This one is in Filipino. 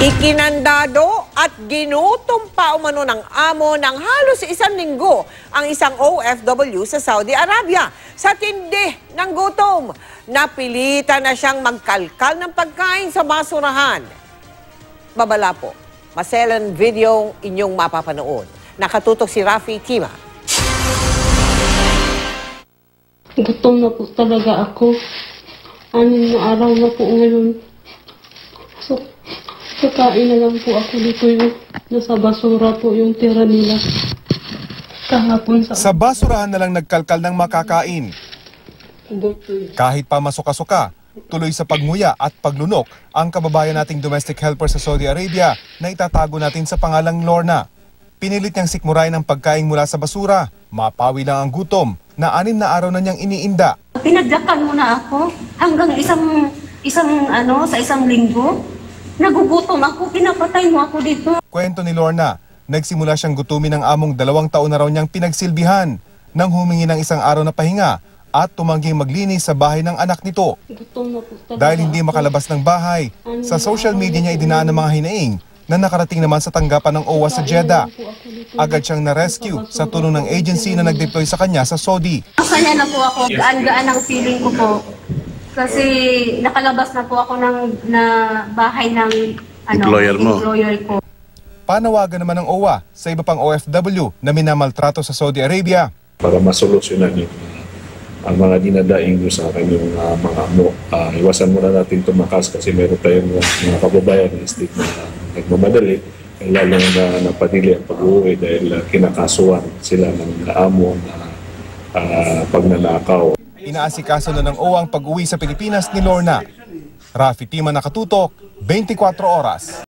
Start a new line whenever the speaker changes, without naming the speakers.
Ikinandado at ginutom pa umano ng amo ng halos 1 linggo ang isang OFW sa Saudi Arabia. Sa tindi ng gutom, napilitan na siyang magkalkal ng pagkain sa basurahan. Babala po, maselan video inyong mapapanood. Nakatutok si Rafi Tima.
Gutom na po talaga ako. 6 na araw na po ngayon. So, kakain na lang po ako dito yung nasa basura po yung tira nila. Kahapon
sa basurahan na lang nagkalkal ng makakain. Kahit pa masuka-suka, tuloy sa pagmuya at paglunok ang kababayan nating domestic helper sa Saudi Arabia na itatago natin sa pangalang Lorna. Pinilit niyang sikmurain ang pagkain mula sa basura, mapawi lang ang gutom na 6 na araw na niyang iniinda.
Pinagdakan mo na ako hanggang sa isang linggo. Nagugutom ako, pinapatay mo ako dito.
Kwento ni Lorna, nagsimula siyang gutumin ng among 2 taon na raw niyang pinagsilbihan nang humingi ng 1 araw na pahinga at tumangging maglinis sa bahay ng anak nito. Dahil hindi makalabas ng bahay, sa social media niya idinaan ng mga hinaing na nakarating naman sa tanggapan ng OWA sa Jeddah. Agad siyang na-rescue sa tulong ng agency na nag-deploy sa kanya sa Saudi.
Masaya na po ako, gaan-gaan ang feeling ko po. Kasi nakalabas na po ako na bahay ng employer ko.
Panawagan naman ng OWA sa iba pang OFW na minamaltrato sa Saudi Arabia.
Para masolusyonan ang mga dinadaing nyo sa kanyang mga amo. Iwasan muna natin tumakas kasi meron tayong mga kababayan na state na nagmamadali, lalo na napadili ang pag-uwi dahil kinakasuhan sila ng amo na pagnanakaw.
Inaasikaso na ng OWA ang pag-uwi sa Pilipinas ni Lorna. Rafi Tima, nakatutok, 24 oras.